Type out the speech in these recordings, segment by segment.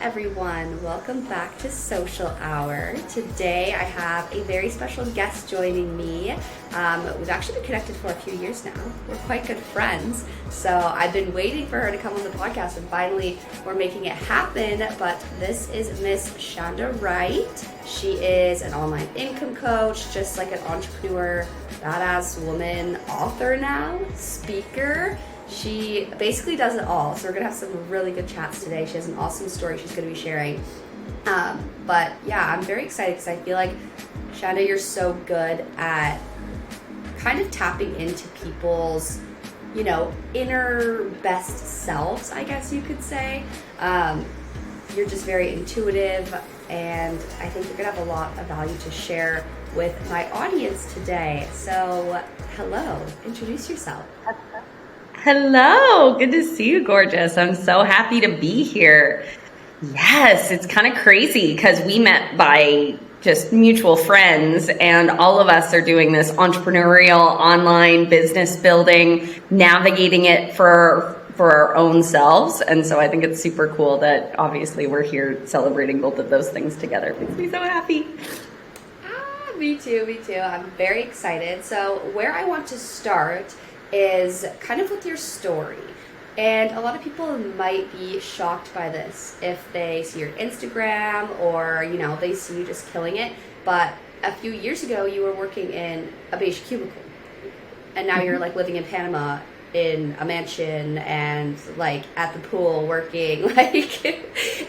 everyone. Welcome back to Social Hour. Today I have a very special guest joining me. We've actually been connected for a few years now. We're quite good friends. So I've been waiting for her to come on the podcast and finally we're making it happen. But this is Miss Shanda Wright. She is an online income coach, just like an entrepreneur, badass woman, author now, speaker. She basically does it all, so we're going to have some really good chats today. She has an awesome story she's going to be sharing. But yeah, I'm very excited because I feel like, Shanda, you're so good at kind of tapping into people's, inner best selves, I guess you could say. You're just very intuitive, and I think you're going to have a lot of value to share with my audience today. So, hello, introduce yourself. Hello, good to see you, gorgeous. I'm so happy to be here. Yes, it's kind of crazy because we met by just mutual friends, and all of us are doing this entrepreneurial online business building, navigating it for our own selves. And so I think it's super cool that obviously we're here celebrating both of those things together. It makes me so happy. Me too. I'm very excited. So where I want to start is kind of with your story. And a lot of people might be shocked by this if they see your Instagram or, they see you just killing it. But a few years ago, you were working in a beige cubicle. And now you're living in Panama in a mansion and at the pool working,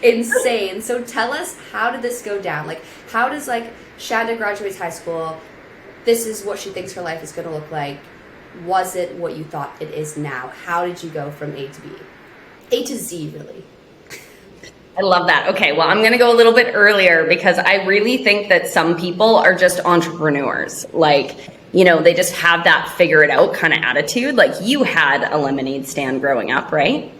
insane. So tell us, how did this go down? How does Shanda graduates high school? This is what she thinks her life is going to look like. Was it what you thought it is now? How did you go from A to B? A to Z, really. I love that. Okay, well, I'm going to go a little bit earlier because I really think that some people are just entrepreneurs. They just have that figure it out kind of attitude. You had a lemonade stand growing up, right?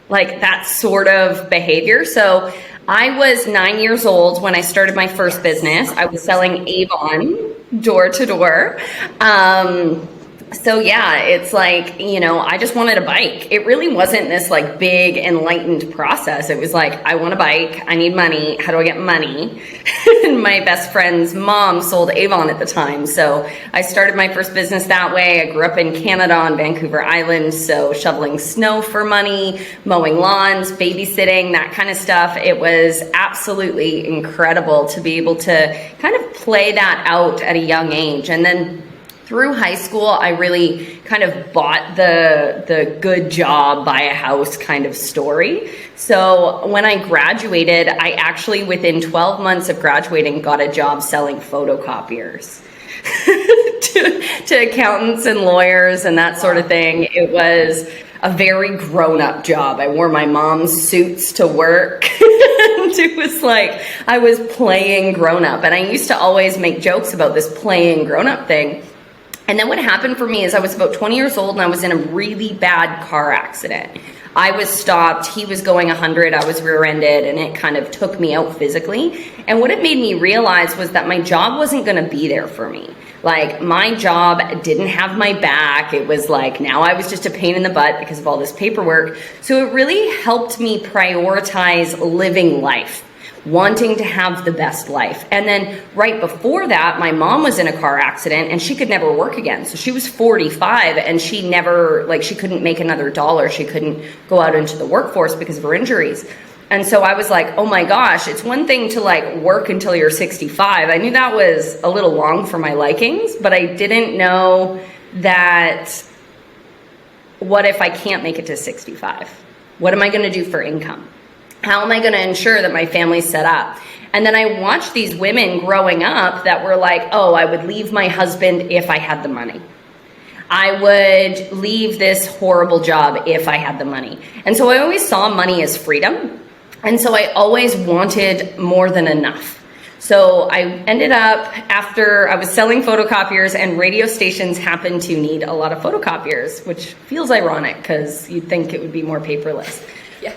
That sort of behavior. So I was 9 years old when I started my first business. I was selling Avon door to door. So yeah, it's I just wanted a bike. It really wasn't this big enlightened process. It was I want a bike. I need money. How do I get money? And my best friend's mom sold Avon at the time. So I started my first business that way. I grew up in Canada on Vancouver Island. So shoveling snow for money, mowing lawns, babysitting, that kind of stuff. It was absolutely incredible to be able to kind of play that out at a young age. And then through high school, I really kind of bought the good job, buy a house kind of story. So when I graduated, I actually, within 12 months of graduating, got a job selling photocopiers to accountants and lawyers and that sort of thing. It was a very grown-up job. I wore my mom's suits to work. It was I was playing grown-up. And I used to always make jokes about this playing grown-up thing. And then what happened for me is I was about 20 years old and I was in a really bad car accident. I was stopped, he was going 100, I was rear-ended, and it kind of took me out physically. And what it made me realize was that my job wasn't going to be there for me. My job didn't have my back. It was now I was just a pain in the butt because of all this paperwork. So it really helped me prioritize living life, wanting to have the best life. And then right before that, my mom was in a car accident and she could never work again. So she was 45 and she never, she couldn't make another dollar. She couldn't go out into the workforce because of her injuries. And so I was oh my gosh, it's one thing to work until you're 65. I knew that was a little long for my likings, but I didn't know that what if I can't make it to 65? What am I going to do for income? How am I going to ensure that my family's set up? And then I watched these women growing up that were oh, I would leave my husband if I had the money. I would leave this horrible job if I had the money. And so I always saw money as freedom. And so I always wanted more than enough. So I ended up, after I was selling photocopiers, and radio stations happen to need a lot of photocopiers, which feels ironic because you'd think it would be more paperless. Yeah.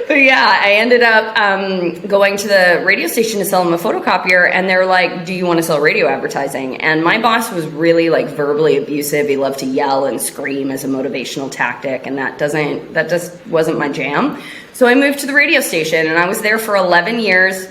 But yeah, I ended up going to the radio station to sell them a photocopier, and they're like, do you want to sell radio advertising? And my boss was really like verbally abusive. He loved to yell and scream as a motivational tactic, and that just wasn't my jam. So I moved to the radio station, and I was there for 11 years.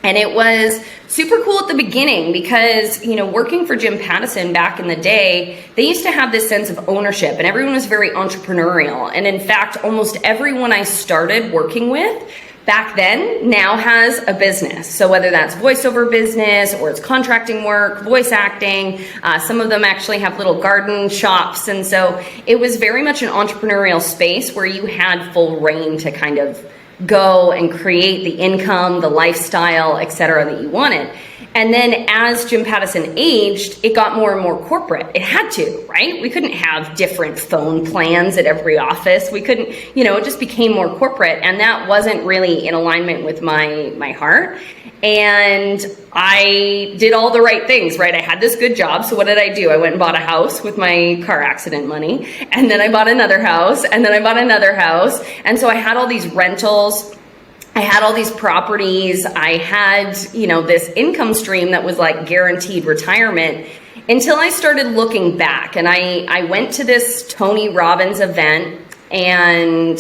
And it was super cool at the beginning because, you know, working for Jim Pattison back in the day, they used to have this sense of ownership, and everyone was very entrepreneurial. And in fact, almost everyone I started working with back then now has a business. So whether that's voiceover business or it's contracting work, voice acting, some of them actually have little garden shops. And so it was very much an entrepreneurial space where you had full reign to kind of go and create the income, the lifestyle, etc. that you wanted. And then as Jim Pattison aged, it got more and more corporate. It had to, right? We couldn't have different phone plans at every office. We couldn't, you know, it just became more corporate, and that wasn't really in alignment with my heart. And I did all the right things, right? I had this good job. So what did I do? I went and bought a house with my car accident money. And then I bought another house. And then I bought another house. And so I had all these rentals. I had all these properties. I had, you know, this income stream that was like guaranteed retirement until I started looking back. And I went to this Tony Robbins event, and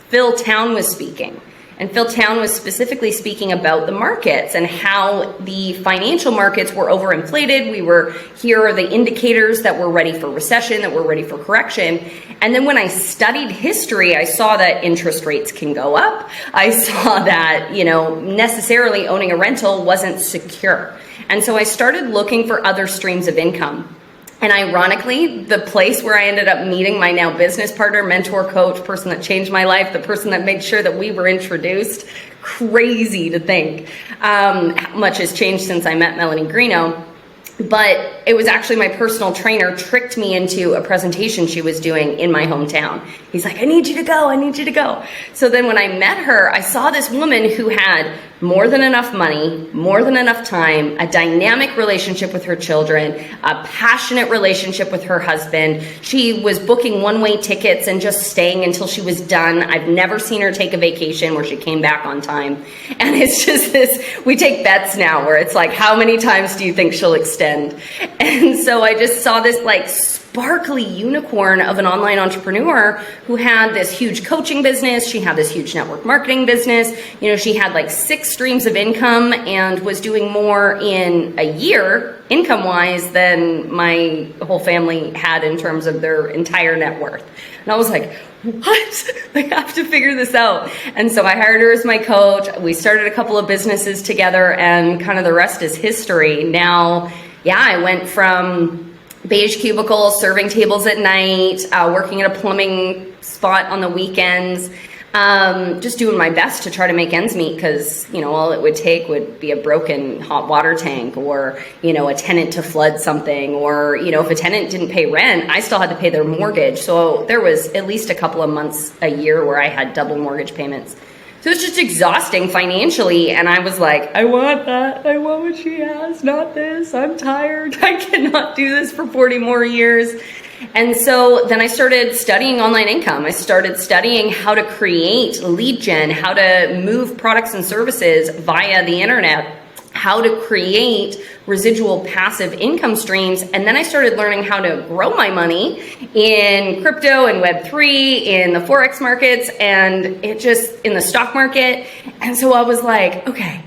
Phil Town was speaking. And Phil Town was specifically speaking about the markets and how the financial markets were overinflated. Here are the indicators that we're ready for recession, that we're ready for correction. And then when I studied history, I saw that interest rates can go up. I saw that, you know, necessarily owning a rental wasn't secure. And so I started looking for other streams of income. And ironically, the place where I ended up meeting my now business partner, mentor, coach, person that changed my life, the person that made sure that we were introduced, crazy to think how much has changed since I met Melanie Greeno. But it was actually my personal trainer tricked me into a presentation she was doing in my hometown. He's like, I need you to go. I need you to go. So then when I met her, I saw this woman who had more than enough money, more than enough time, a dynamic relationship with her children, a passionate relationship with her husband. She was booking one-way tickets and just staying until she was done. I've never seen her take a vacation where she came back on time. And it's just this, we take bets now where it's like, how many times do you think she'll extend? And so I just saw this like sparkly unicorn of an online entrepreneur who had this huge coaching business. She had this huge network marketing business. You know, she had like 6 streams of income and was doing more in a year income wise than my whole family had in terms of their entire net worth. And I was like, what? I have to figure this out. And so I hired her as my coach. We started a couple of businesses together, and kind of the rest is history. Now, yeah, I went from beige cubicles, serving tables at night, working at a plumbing spot on the weekends, just doing my best to try to make ends meet, because, you know, all it would take would be a broken hot water tank, or, you know, a tenant to flood something, or, you know, if a tenant didn't pay rent, I still had to pay their mortgage. So there was at least a couple of months a year where I had double mortgage payments. So it's just exhausting financially, and I was like, I want that. I want what she has, not this. I'm tired. I cannot do this for 40 more years. And so then I started studying online income. I started studying how to create lead gen, how to move products and services via the internet, how to create residual passive income streams. And then I started learning how to grow my money in crypto and Web3, in the Forex markets, and it just in the stock market. And so I was like, okay.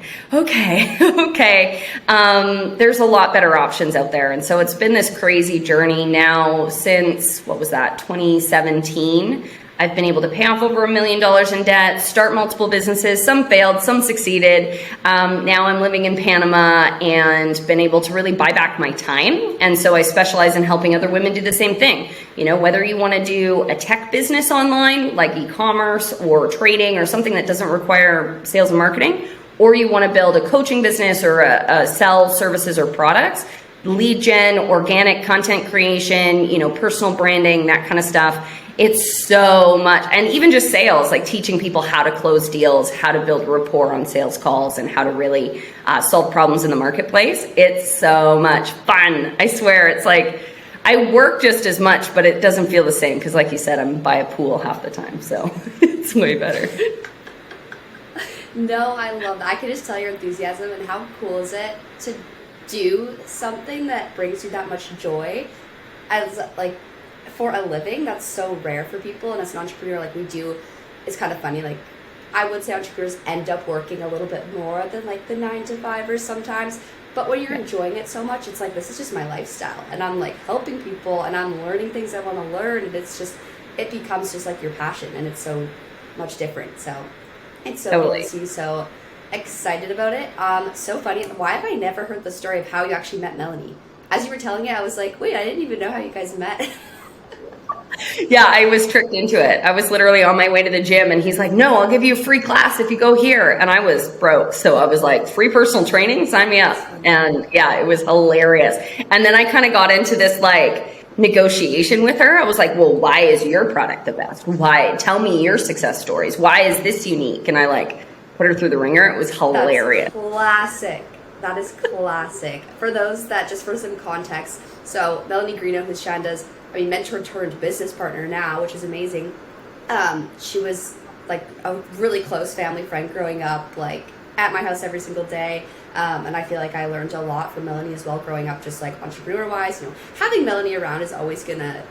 There's a lot better options out there. And so it's been this crazy journey now since, 2017. I've been able to pay off over $1 million in debt, start multiple businesses. Some failed, some succeeded. Now I'm living in Panama and been able to really buy back my time. And so I specialize in helping other women do the same thing. You know, whether you want to do a tech business online, like e-commerce or trading or something that doesn't require sales and marketing, or you want to build a coaching business or sell services or products, lead gen, organic content creation, you know, personal branding, that kind of stuff. It's so much. And even just sales, like teaching people how to close deals, how to build rapport on sales calls, and how to really solve problems in the marketplace. It's so much fun. I swear, it's like I work just as much, but it doesn't feel the same because, like you said, I'm by a pool half the time. So it's It's way better. No, I love that. I can just tell your enthusiasm, and how cool is it to do something that brings you that much joy as like for a living. That's so rare for people, and as an entrepreneur, like we do, it's kind of funny. Like I would say entrepreneurs end up working a little bit more than like the 9-to-5ers sometimes. But when you're enjoying it so much, it's like, this is just my lifestyle, and I'm like helping people, and I'm learning things I want to learn, and it's just, it becomes just like your passion, and it's so much different. So it's so cool to see you so excited about it. So funny. Why have I never heard the story of how you actually met Melanie? As you were telling it, I was like, wait, I didn't even know how you guys met. Yeah, I was tricked into it. I was literally on my way to the gym, and he's like, no, I'll give you a free class if you go here. And I was broke. So I was like, free personal training, sign me up. And yeah, it was hilarious. And then I kind of got into this like negotiation with her. I was like, well, why is your product the best? Why? Tell me your success stories. Why is this unique? And I like put her through the ringer. It was hilarious. That's classic. That is classic. For those that, just for some context, so Melanie Greeno, who's Shanda's, mentor turned business partner now, which is amazing. She was like a really close family friend growing up, like at my house every single day. And I feel like I learned a lot from Melanie as well growing up, just like entrepreneur wise. Having Melanie around is always gonna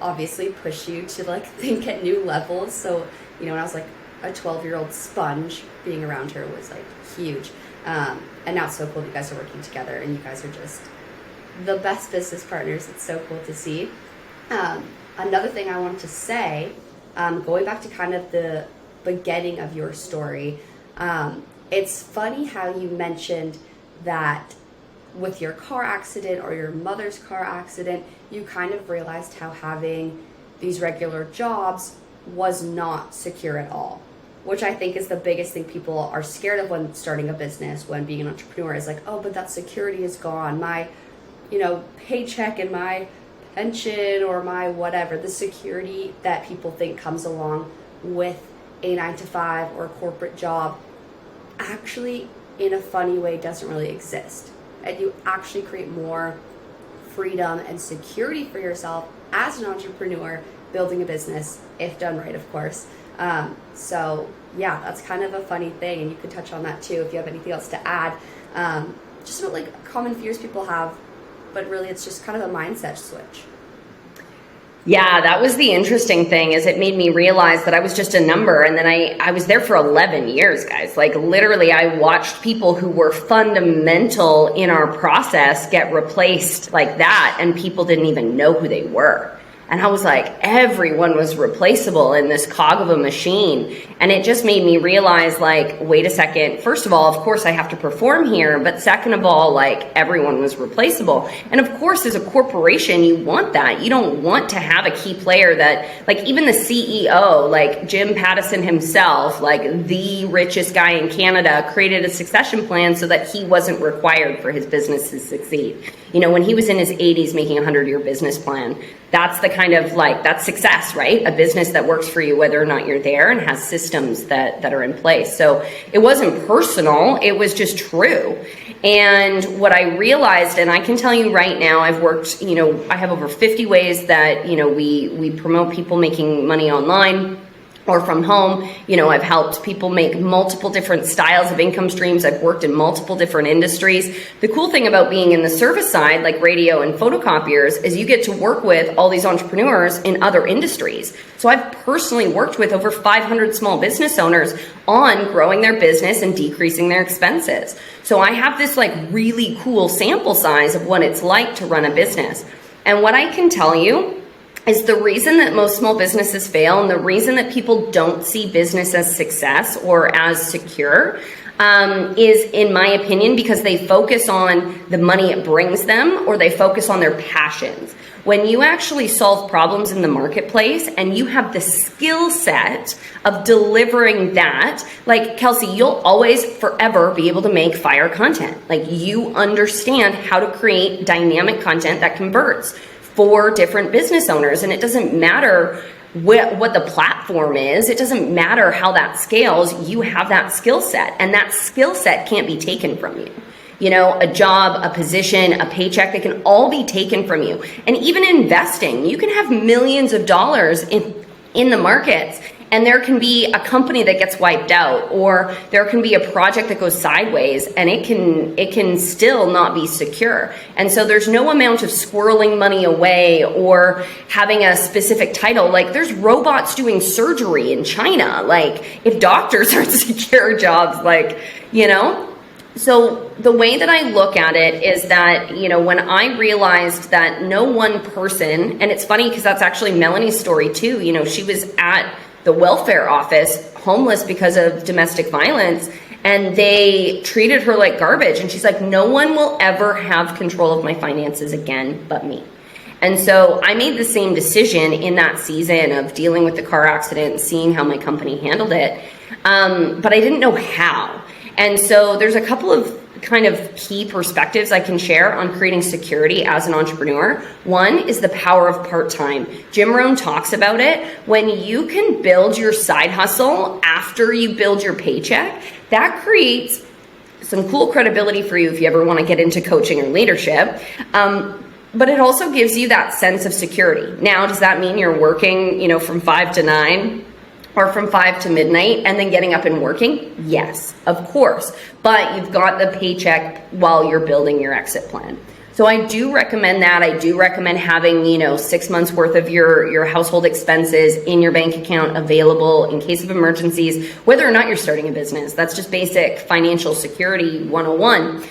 obviously push you to like think at new levels. So, when I was like a 12-year-old sponge, being around her was like huge. And now it's so cool that you guys are working together, and you guys are just the best business partners. It's so cool to see. Another thing I wanted to say, going back to kind of the beginning of your story, it's funny how you mentioned that with your car accident or your mother's car accident, you kind of realized how having these regular jobs was not secure at all, which I think is the biggest thing people are scared of when starting a business, when being an entrepreneur, is like, oh, but that security is gone. My, paycheck and my pension or my whatever, the security that people think comes along with a 9-to-5 or a corporate job actually, in a funny way, doesn't really exist. And you actually create more freedom and security for yourself as an entrepreneur building a business, if done right, of course. So yeah, that's kind of a funny thing, and you could touch on that too if you have anything else to add. Just about like common fears people have, but really it's just kind of a mindset switch. Yeah, that was the interesting thing, is it made me realize that I was just a number. And then I was there for 11 years, guys. Like literally I watched people who were fundamental in our process get replaced like that, and people didn't even know who they were. And I was like, everyone was replaceable in this cog of a machine. And it just made me realize, like, wait a second. First of all, of course, I have to perform here. But second of all, like, everyone was replaceable. And of course, as a corporation, you want that. You don't want to have a key player that, like, even the CEO, like Jim Pattison himself, like the richest guy in Canada, created a succession plan so that he wasn't required for his business to succeed. When he was in his 80s making a 100-year business plan, that's the kind of like, that's success, right? A business that works for you whether or not you're there and has systems that are in place. So it wasn't personal, it was just true. And what I realized, and I can tell you right now, I've worked, I have over 50 ways that, we promote people making money online or from home. I've helped people make multiple different styles of income streams. I've worked in multiple different industries. The cool thing about being in the service side, like radio and photocopiers, is you get to work with all these entrepreneurs in other industries. So I've personally worked with over 500 small business owners on growing their business and decreasing their expenses. So I have this like really cool sample size of what it's like to run a business. And what I can tell you is the reason that most small businesses fail, and the reason that people don't see business as success or as secure, is, in my opinion, because they focus on the money it brings them, or they focus on their passions. When you actually solve problems in the marketplace and you have the skill set of delivering that, like Kelsey, you'll always forever be able to make fire content. Like you understand how to create dynamic content that converts for different business owners. And it doesn't matter what the platform is. It doesn't matter how that scales. You have that skill set, and that skill set can't be taken from you. A job, a position, a paycheck, they can all be taken from you. And even investing, you can have millions of dollars in the markets and there can be a company that gets wiped out, or there can be a project that goes sideways, and it can still not be secure. And so there's no amount of squirreling money away or having a specific title. Like, there's robots doing surgery in China. Like, if doctors aren't secure jobs, like, you know. So the way that I look at it is that, you know, when I realized that no one person, and it's funny because that's actually Melanie's story too. You know, she was at the welfare office, homeless because of domestic violence, and they treated her like garbage. And she's like, no one will ever have control of my finances again but me. And so I made the same decision in that season of dealing with the car accident and seeing how my company handled it. But I didn't know how. And so there's a couple of kind of key perspectives I can share on creating security as an entrepreneur. One is the power of part-time. Jim Rohn talks about it. When you can build your side hustle after you build your paycheck, that creates some cool credibility for you if you ever want to get into coaching or leadership. But it also gives you that sense of security. Now, does that mean you're working, you know, from 5 to 9? Or from 5 to midnight and then getting up and working? Yes, of course. But you've got the paycheck while you're building your exit plan. So I do recommend that. I do recommend having, you know, 6 months worth of your household expenses in your bank account available in case of emergencies, whether or not you're starting a business. That's just basic financial security 101.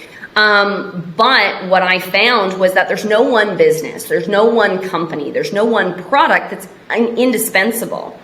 But what I found was that there's no one business, there's no one company, there's no one product that's indispensable.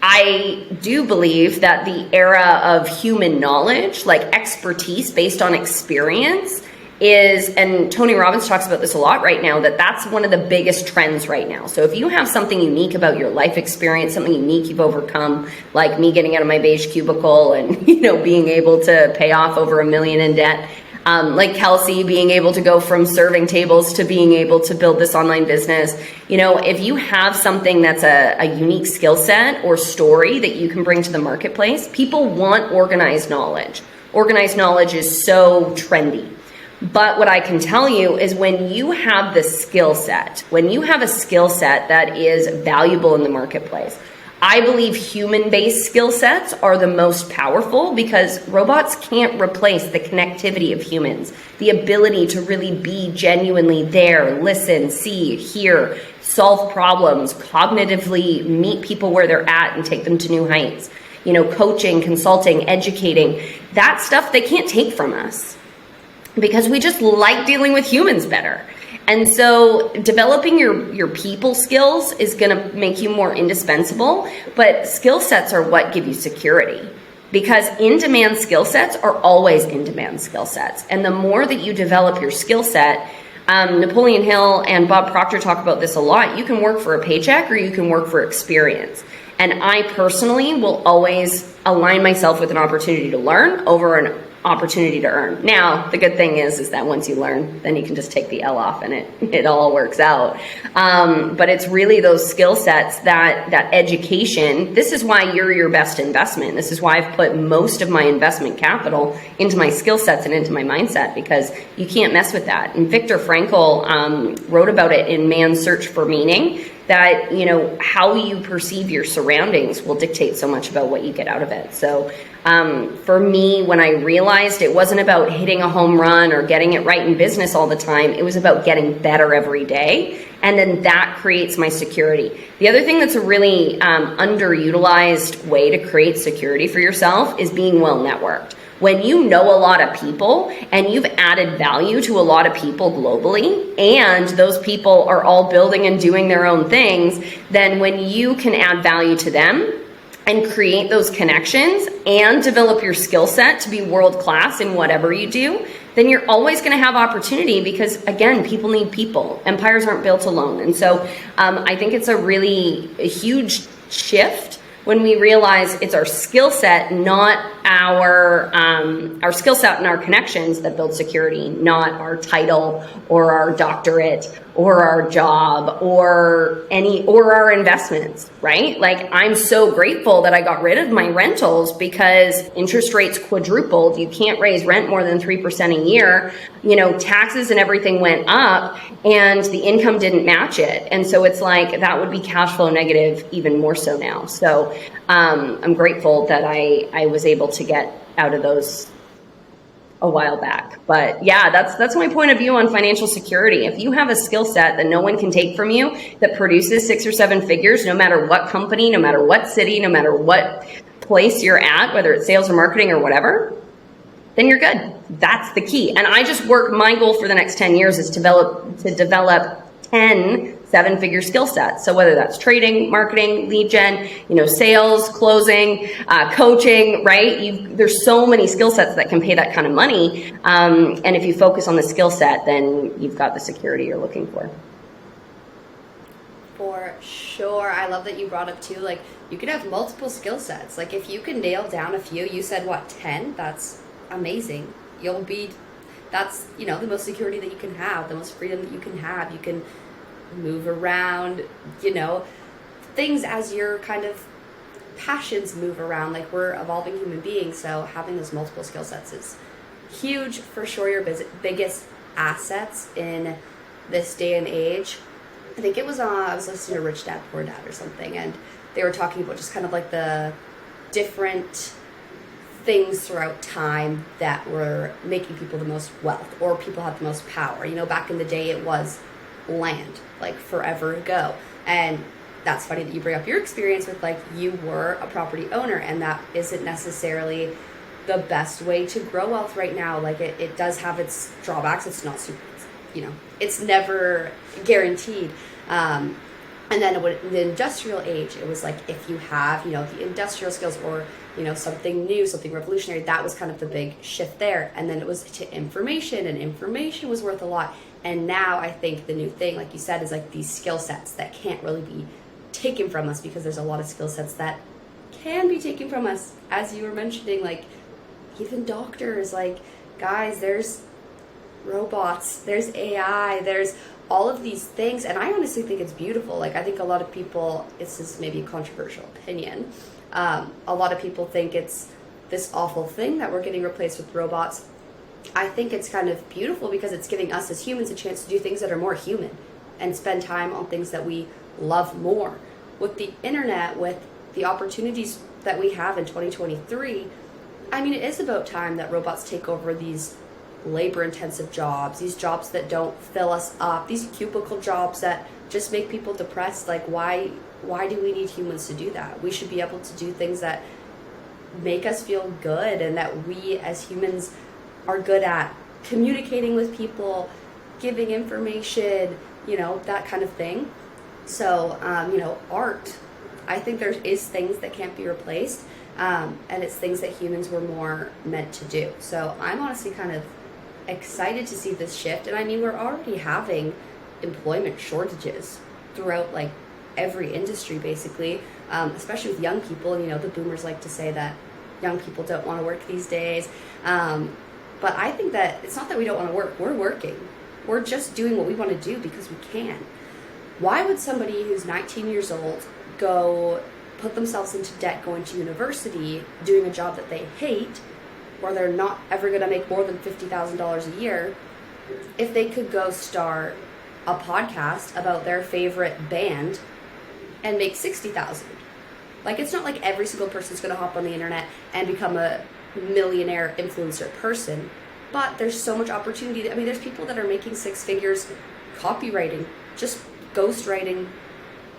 I do believe that the era of human knowledge, like expertise based on experience, is, and Tony Robbins talks about this a lot right now, that's one of the biggest trends right now. So if you have something unique about your life experience, something unique you've overcome, like me getting out of my beige cubicle and, you know, being able to pay off over $1 million in debt, like Kelsey being able to go from serving tables to being able to build this online business. You know, if you have something that's a unique skill set or story that you can bring to the marketplace, people want organized knowledge. Organized knowledge is so trendy. But what I can tell you is when you have the skill set, when you have a skill set that is valuable in the marketplace, I believe human-based skill sets are the most powerful because robots can't replace the connectivity of humans, the ability to really be genuinely there, listen, see, hear, solve problems, cognitively meet people where they're at and take them to new heights. You know, coaching, consulting, educating, that stuff they can't take from us because we just like dealing with humans better. And so developing your people skills is going to make you more indispensable, but skill sets are what give you security because in-demand skill sets are always in-demand skill sets. And the more that you develop your skill set, Napoleon Hill and Bob Proctor talk about this a lot. You can work for a paycheck or you can work for experience. And I personally will always align myself with an opportunity to learn over an opportunity to earn. Now, the good thing is that once you learn, then you can just take the L off and it all works out. But it's really those skill sets, that education. This is why you're your best investment. This is why I've put most of my investment capital into my skill sets and into my mindset because you can't mess with that. And Viktor Frankl wrote about it in Man's Search for Meaning, that, you know, how you perceive your surroundings will dictate so much about what you get out of it. So for me, when I realized it wasn't about hitting a home run or getting it right in business all the time, it was about getting better every day. And then that creates my security. The other thing that's a really underutilized way to create security for yourself is being well networked. When you know a lot of people and you've added value to a lot of people globally, and those people are all building and doing their own things, then when you can add value to them and create those connections and develop your skill set to be world-class in whatever you do, then you're always going to have opportunity because, again, people need people. Empires aren't built alone. And so I think it's a huge shift when we realize it's our skill set, not our skill set and our connections that build security, not our title or our doctorate or our job or our investments, right? Like, I'm so grateful that I got rid of my rentals because interest rates quadrupled. You can't raise rent more than 3% a year. You know, taxes and everything went up and the income didn't match it. And so it's like, that would be cash flow negative even more so now. So I'm grateful that I was able to get out of those a while back. But yeah, that's my point of view on financial security. If you have a skill set that no one can take from you, that produces 6 or 7 figures, no matter what company, no matter what city, no matter what place you're at, whether it's sales or marketing or whatever, then you're good. That's the key. And I just work, my goal for the next 10 years is to develop 10 7-figure skill sets. So whether that's trading, marketing, lead gen, sales, closing, coaching, right? There's so many skill sets that can pay that kind of money. And if you focus on the skill set, then you've got the security you're looking for. For sure. I love that you brought up too, like, you can have multiple skill sets. Like, if you can nail down a few, you said 10, that's amazing. That's the most security that you can have, the most freedom that you can have. You can move around, things as your kind of passions move around. Like, we're evolving human beings, so having those multiple skill sets is huge. For sure, your biggest assets in this day and age. I think it was I was listening to Rich Dad Poor Dad or something, and they were talking about just kind of like the different things throughout time that were making people the most wealth, or people had the most power. Back in the day it was land, like forever ago. And that's funny that you bring up your experience with, like, you were a property owner, and that isn't necessarily the best way to grow wealth right now. Like, it does have its drawbacks. It's not super, it's never guaranteed. And then in the industrial age, it was like, if you have, the industrial skills, or, something new, something revolutionary, that was kind of the big shift there. And then it was to information, and information was worth a lot. And now I think the new thing, like you said, is like these skill sets that can't really be taken from us, because there's a lot of skill sets that can be taken from us. As you were mentioning, like, even doctors, like, guys, there's robots, there's AI, there's all of these things. And I honestly think it's beautiful. Like, I think a lot of people, this is maybe a controversial opinion, a lot of people think it's this awful thing that we're getting replaced with robots. I think it's kind of beautiful, because it's giving us as humans a chance to do things that are more human and spend time on things that we love more. With the internet, with the opportunities that we have in 2023, I mean, it is about time that robots take over these labor-intensive jobs, these jobs that don't fill us up, these cubicle jobs that just make people depressed. Like, why do we need humans to do that? We should be able to do things that make us feel good, and that we as humans are good at communicating with people, giving information, that kind of thing. So, art, I think there is things that can't be replaced, and it's things that humans were more meant to do. So I'm honestly kind of excited to see this shift. And I mean, we're already having employment shortages throughout, like, every industry, basically, especially with young people. And, the boomers like to say that young people don't want to work these days. But I think that it's not that we don't want to work. We're working. We're just doing what we want to do because we can. Why would somebody who's 19 years old go put themselves into debt going to university, doing a job that they hate, where they're not ever going to make more than $50,000 a year, if they could go start a podcast about their favorite band and make $60,000? Like, it's not like every single person's going to hop on the internet and become a millionaire influencer person, but there's so much opportunity. I mean, there's people that are making 6 figures copywriting, just ghostwriting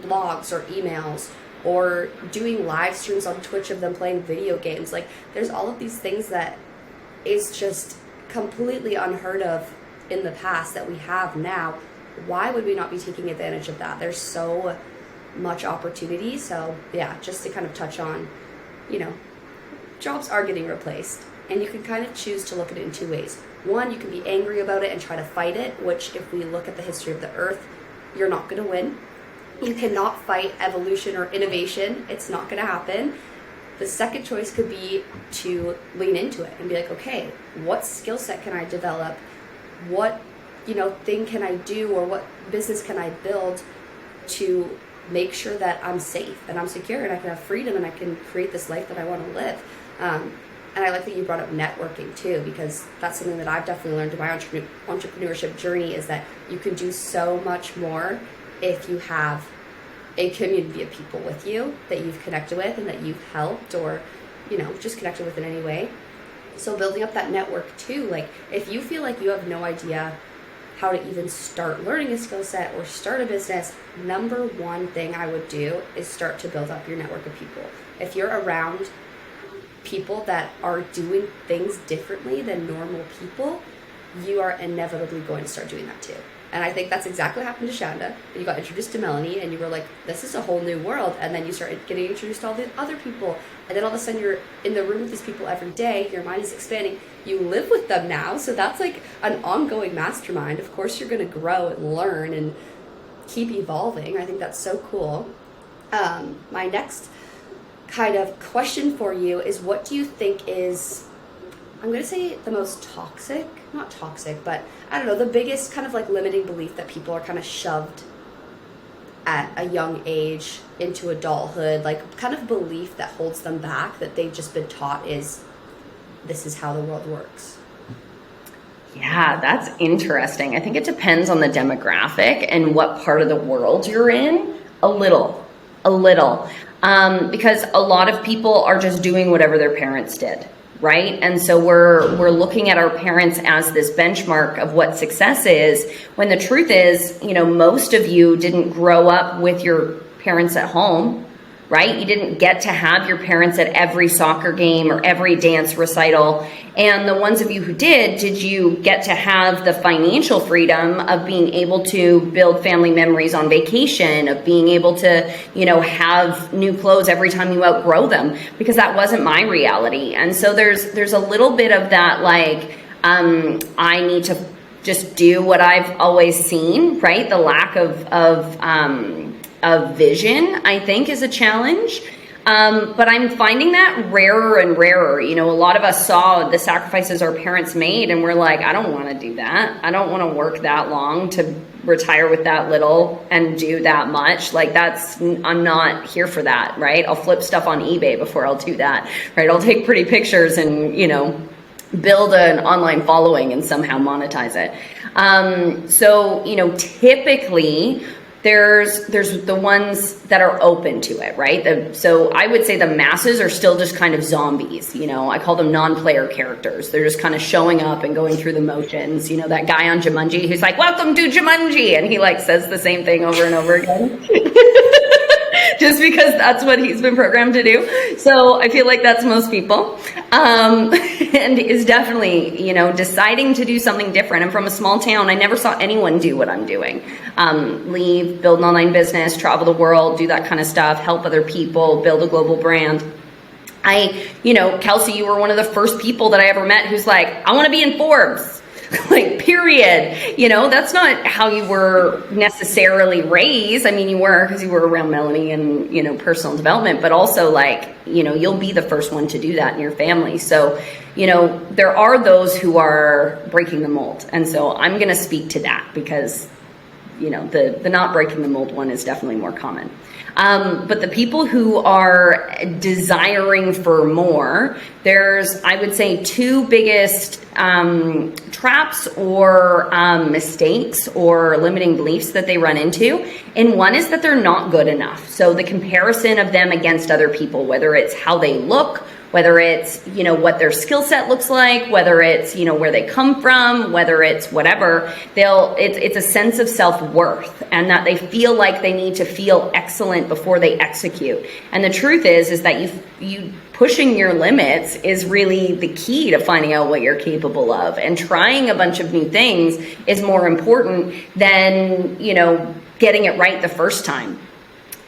blogs or emails, or doing live streams on Twitch of them playing video games. Like, there's all of these things that is just completely unheard of in the past that we have now. Why would we not be taking advantage of that? There's so much opportunity. So yeah, just to kind of touch on, jobs are getting replaced, and you can kind of choose to look at it in 2 ways. One, you can be angry about it and try to fight it, which, if we look at the history of the earth, you're not going to win. You cannot fight evolution or innovation. It's not going to happen. The second choice could be to lean into it and be like, okay, what skill set can I develop? What, thing can I do, or what business can I build to make sure that I'm safe and I'm secure and I can have freedom and I can create this life that I want to live. And I like that you brought up networking too, because that's something that I've definitely learned in my entrepreneurship journey, is that you can do so much more if you have a community of people with you that you've connected with and that you've helped, or, just connected with in any way. So building up that network too, like if you feel like you have no idea how to even start learning a skill set or start a business, number one thing I would do is start to build up your network of people. If you're around people that are doing things differently than normal people, you are inevitably going to start doing that too. And I think that's exactly what happened to Shonda. You got introduced to Melanie and you were like, this is a whole new world. And then you started getting introduced to all the other people. And then all of a sudden you're in the room with these people every day. Your mind is expanding. You live with them now. So that's like an ongoing mastermind. Of course, you're going to grow and learn and keep evolving. I think that's so cool. My next kind of question for you is, what do you think is, I'm going to say the most toxic, not toxic, but I don't know, the biggest kind of like limiting belief that people are kind of shoved at a young age into adulthood, like kind of belief that holds them back, that they've just been taught is, this is how the world works? Yeah, that's interesting. I think it depends on the demographic and what part of the world you're in. A little. Because a lot of people are just doing whatever their parents did, right? And so we're looking at our parents as this benchmark of what success is, when the truth is, most of you didn't grow up with your parents at home, right? You didn't get to have your parents at every soccer game or every dance recital. And the ones of you who did you get to have the financial freedom of being able to build family memories on vacation, of being able to, have new clothes every time you outgrow them? Because that wasn't my reality. And so there's a little bit of that, like, I need to just do what I've always seen, right? The lack of vision, I think, is a challenge. But I'm finding that rarer and rarer. A lot of us saw the sacrifices our parents made and we're like, I don't want to do that. I don't want to work that long to retire with that little and do that much. Like, I'm not here for that, right? I'll flip stuff on eBay before I'll do that, right? I'll take pretty pictures and, build an online following and somehow monetize it. So, typically there's the ones that are open to it, right? So I would say the masses are still just kind of zombies. I call them non-player characters. They're just kind of showing up and going through the motions. That guy on Jumanji who's like, welcome to Jumanji. And he like says the same thing over and over again. Just because that's what he's been programmed to do. So I feel like that's most people. And is definitely, deciding to do something different. I'm from a small town. I never saw anyone do what I'm doing. Leave, build an online business, travel the world, do that kind of stuff, help other people, build a global brand. Kelsey, you were one of the first people that I ever met who's like, I want to be in Forbes. Like, period. That's not how you were necessarily raised. I mean, you were, because you were around Melanie and, personal development, but also like, you'll be the first one to do that in your family. So, there are those who are breaking the mold. And so I'm going to speak to that because, the not breaking the mold one is definitely more common. But the people who are desiring for more, there's, I would say, two biggest traps or mistakes or limiting beliefs that they run into. And one is that they're not good enough. So the comparison of them against other people, whether it's how they look, whether it's, what their skill set looks like, whether it's, where they come from, whether it's whatever, it's a sense of self-worth, and that they feel like they need to feel excellent before they execute. And the truth is that you pushing your limits is really the key to finding out what you're capable of. And trying a bunch of new things is more important than, getting it right the first time.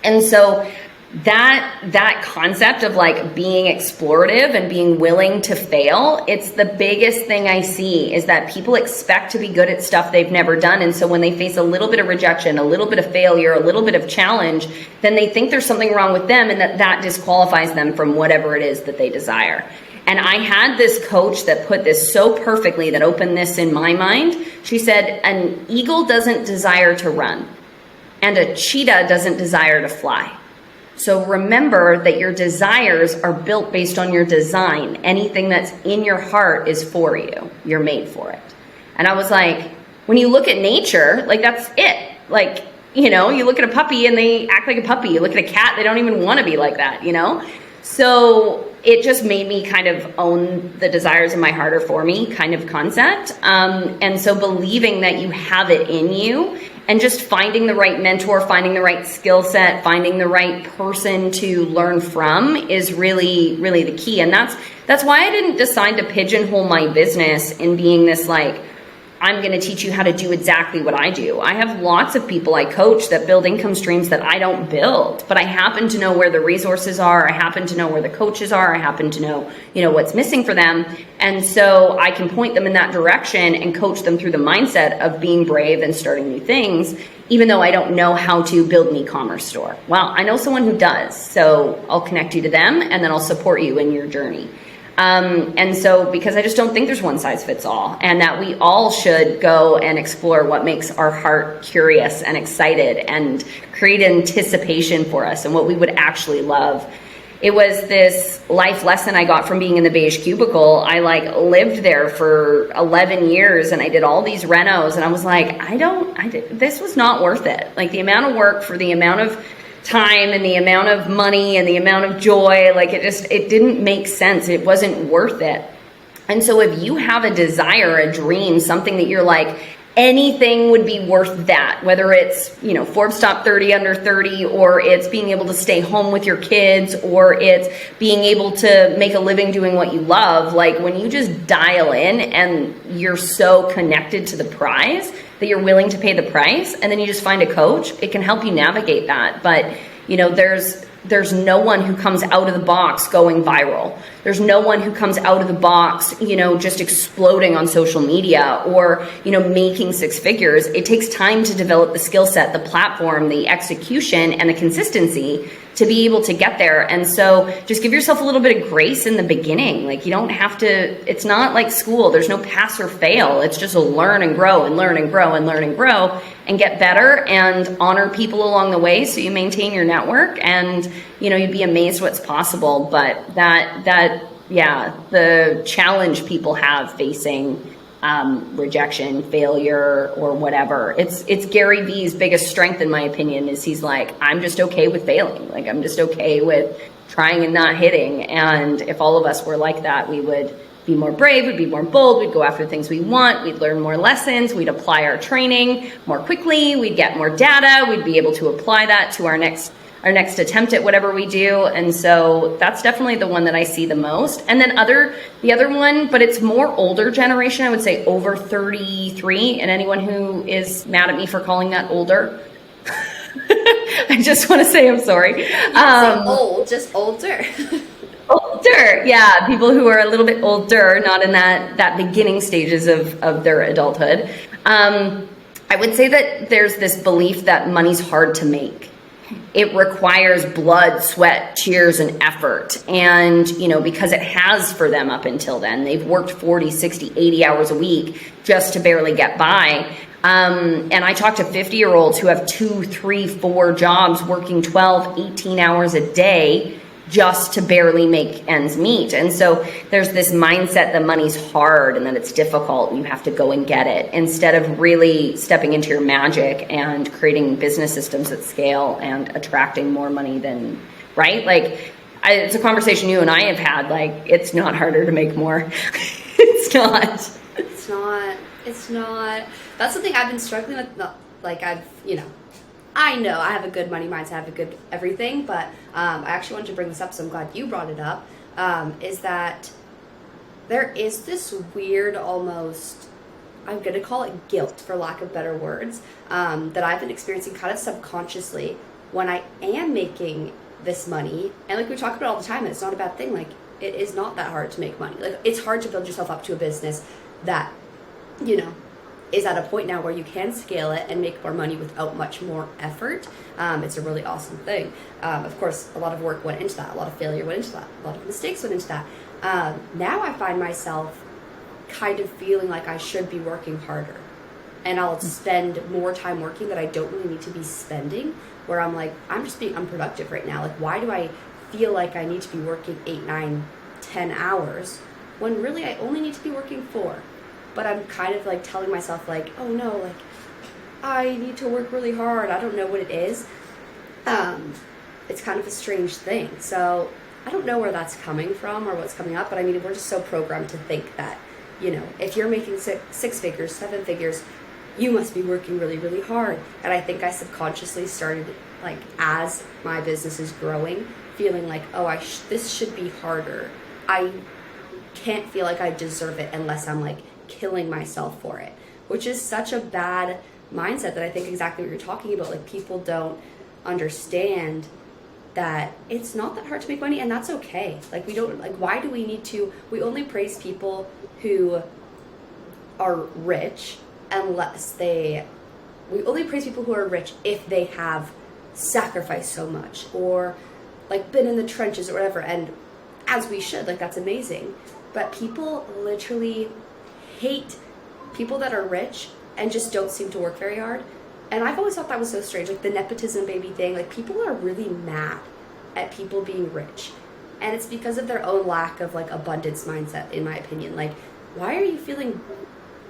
And so that concept of like being explorative and being willing to fail, it's the biggest thing I see, is that people expect to be good at stuff they've never done. And so when they face a little bit of rejection, a little bit of failure, a little bit of challenge, then they think there's something wrong with them, and that disqualifies them from whatever it is that they desire. And I had this coach that put this so perfectly, that opened this in my mind. She said, an eagle doesn't desire to run, and a cheetah doesn't desire to fly. So remember that your desires are built based on your design. Anything that's in your heart is for you. You're made for it. And I was like, when you look at nature, like that's it. Like, you know, you look at a puppy and they act like a puppy. You look at a cat, they don't even want to be like that, you know? So it just made me kind of own the desires of my heart are for me kind of concept. And so believing that you have it in you, and just finding the right mentor, finding the right skill set, finding the right person to learn from is really, really the key. And that's why I didn't decide to pigeonhole my business in being this like, I'm going to teach you how to do exactly what I do. I have lots of people I coach that build income streams that I don't build, but I happen to know where the resources are. I happen to know where the coaches are. I happen to know, you know, what's missing for them. And so I can point them in that direction and coach them through the mindset of being brave and starting new things, even though I don't know how to build an e-commerce store. Well, I know someone who does, so I'll connect you to them, and then I'll support you in your journey. And so, because I just don't think there's one size fits all, and that we all should go and explore what makes our heart curious and excited and create anticipation for us and what we would actually love. It was this life lesson I got from being in the beige cubicle. I like lived there for 11 years and I did all these renos, and I was like, this was not worth it. Like the amount of work for the amount of time and the amount of money and the amount of joy, like it didn't make sense. It wasn't worth it. And so if you have a desire, a dream, something that you're like, anything would be worth that, whether it's, you know, Forbes top 30 under 30, or it's being able to stay home with your kids, or it's being able to make a living doing what you love, like when you just dial in and you're so connected to the prize that you're willing to pay the price, and then you just find a coach, it can help you navigate that. But, you know, there's no one who comes out of the box going viral. There's no one who comes out of the box, you know, just exploding on social media or, you know, making six figures. It takes time to develop the skill set, the platform, the execution, and the consistency to be able to get there. And so just give yourself a little bit of grace in the beginning. Like you don't have to, it's not like school. There's no pass or fail. It's just a learn and grow and learn and grow and learn and grow and get better and honor people along the way so you maintain your network, and, you know, you'd be amazed what's possible. But yeah, the challenge people have facing rejection, failure, or whatever. It's Gary Vee's biggest strength, in my opinion, is he's like, I'm just okay with failing. Like, I'm just okay with trying and not hitting. And if all of us were like that, we would be more brave, we'd be more bold, we'd go after things we want, we'd learn more lessons, we'd apply our training more quickly, we'd get more data, we'd be able to apply that to our next attempt at whatever we do. And so that's definitely the one that I see the most. And then the other one, but it's more older generation, I would say over 33. And anyone who is mad at me for calling that older, I just want to say I'm sorry. Old, just older. Older, yeah. People who are a little bit older, not in that beginning stages of their adulthood. I would say that there's this belief that money's hard to make. It requires blood, sweat, tears, and effort. And, you know, because it has for them up until then, they've worked 40, 60, 80 hours a week just to barely get by. And I talk to 50-year-olds who have 2, 3, 4 jobs, working 12, 18 hours a day just to barely make ends meet. And so there's this mindset that money's hard and that it's difficult and you have to go and get it, instead of really stepping into your magic and creating business systems that scale and attracting more money than, right? Like, it's a conversation you and I have had, like, it's not harder to make more. It's not. It's not. That's something I've been struggling with. Not, like, I know I have a good money mindset, I have a good everything, but I actually wanted to bring this up, so I'm glad you brought it up, is that there is this weird, almost, I'm going to call it guilt, for lack of better words, that I've been experiencing kind of subconsciously when I am making this money. And like we talk about all the time, it's not a bad thing. Like, it is not that hard to make money. Like, it's hard to build yourself up to a business that, you know, is at a point now where you can scale it and make more money without much more effort. It's a really awesome thing. Of course, a lot of work went into that. A lot of failure went into that. A lot of mistakes went into that. Now I find myself kind of feeling like I should be working harder. And I'll spend more time working that I don't really need to be spending, where I'm like, I'm just being unproductive right now. Like, why do I feel like I need to be working 8, 9, 10 hours when really I only need to be working 4? But I'm kind of like telling myself like, oh no, like I need to work really hard. I don't know what it is. It's kind of a strange thing. So I don't know where that's coming from or what's coming up, but I mean, we're just so programmed to think that, you know, if you're making 6 figures, 7 figures, you must be working really, really hard. And I think I subconsciously started, like, as my business is growing, feeling like, oh, this should be harder. I can't feel like I deserve it unless I'm like killing myself for it, which is such a bad mindset that I think exactly what you're talking about. Like, people don't understand that it's not that hard to make money, and that's okay. Like, we don't, like, why do we need to, we only praise people who are rich unless we only praise people who are rich if they have sacrificed so much or like been in the trenches or whatever, and as we should, like, that's amazing. But people literally hate people that are rich and just don't seem to work very hard. And I've always thought that was so strange, like the nepotism baby thing. Like, people are really mad at people being rich, and it's because of their own lack of like abundance mindset, in my opinion. Like, why are you feeling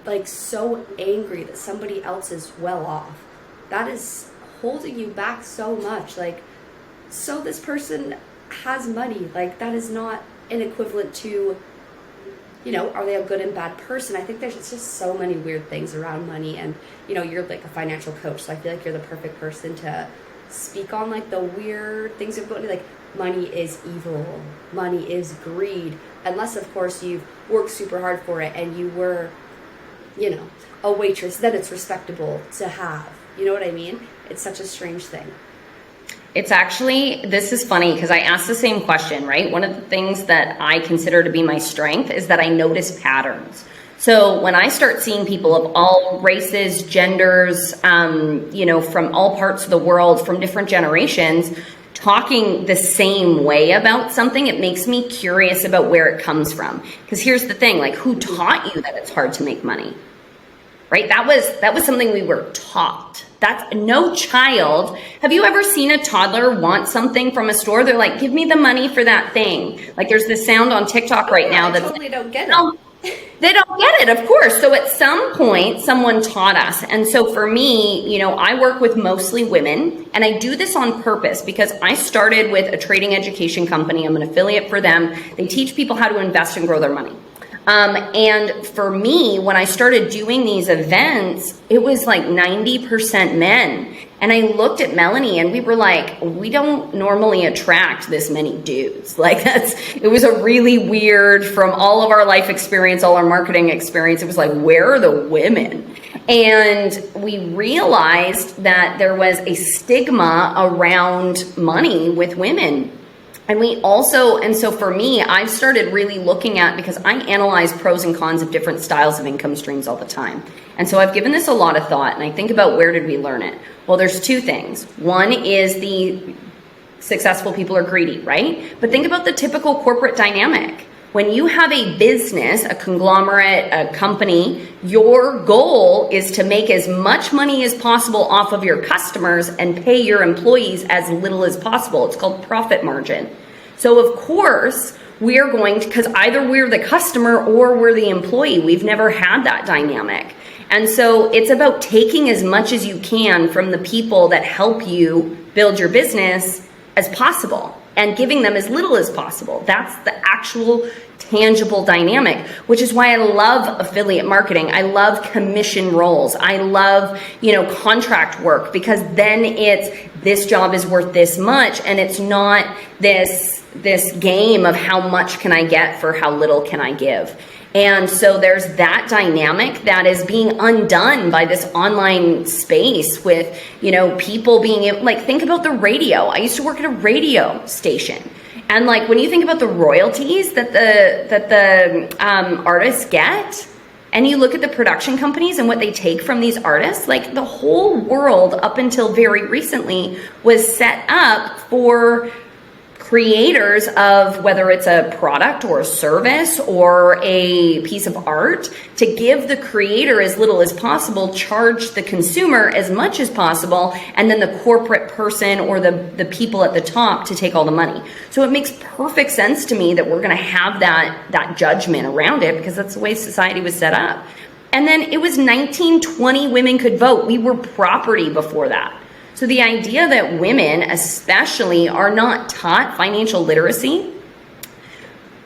like so angry that somebody else is well off? That is holding you back so much. Like, so this person has money, like, that is not an equivalent to, you know, are they a good and bad person? I think there's just so many weird things around money, and, you know, you're like a financial coach, so I feel like you're the perfect person to speak on like the weird things of going, like, money is evil, money is greed, unless of course you've worked super hard for it and you were, you know, a waitress, then it's respectable to have, you know what I mean? It's such a strange thing. It's actually, this is funny because I asked the same question, right? One of the things that I consider to be my strength is that I notice patterns. So when I start seeing people of all races, genders, you know, from all parts of the world, from different generations, talking the same way about something, it makes me curious about where it comes from. Because here's the thing, like, who taught you that it's hard to make money? Right? That was something we were taught. That's no child. Have you ever seen a toddler want something from a store? They're like, give me the money for that thing. Like, there's this sound on TikTok right now that's, totally don't get it. No, they don't get it, of course. So at some point, someone taught us. And so for me, you know, I work with mostly women, and I do this on purpose because I started with a trading education company. I'm an affiliate for them. They teach people how to invest and grow their money. And for me, when I started doing these events, it was like 90% men. And I looked at Melanie and we were like, we don't normally attract this many dudes. Like, it was a really weird, from all of our life experience, all our marketing experience, it was like, where are the women? And we realized that there was a stigma around money with women. And so for me, I've started really looking at, because I analyze pros and cons of different styles of income streams all the time. And so I've given this a lot of thought, and I think about, where did we learn it? Well, there's 2 things. One is the successful people are greedy, right? But think about the typical corporate dynamic. When you have a business, a conglomerate, a company, your goal is to make as much money as possible off of your customers and pay your employees as little as possible. It's called profit margin. So of course, we are going to, because either we're the customer or we're the employee. We've never had that dynamic. And so it's about taking as much as you can from the people that help you build your business as possible, and giving them as little as possible. That's the actual tangible dynamic, which is why I love affiliate marketing. I love commission roles. I love, you know, contract work, because then it's, this job is worth this much, and it's not this game of how much can I get for how little can I give. And so there's that dynamic that is being undone by this online space with, people being able, like, think about the radio. I used to work at a radio station. And like, when you think about the royalties that the artists get, and you look at the production companies and what they take from these artists, like, the whole world up until very recently was set up for creators of, whether it's a product or a service or a piece of art, to give the creator as little as possible, charge the consumer as much as possible, and then the corporate person or the people at the top to take all the money. So it makes perfect sense to me that we're going to have that judgment around it, because that's the way society was set up. And then it was 1920 women could vote. We were property before that. So the idea that women especially are not taught financial literacy,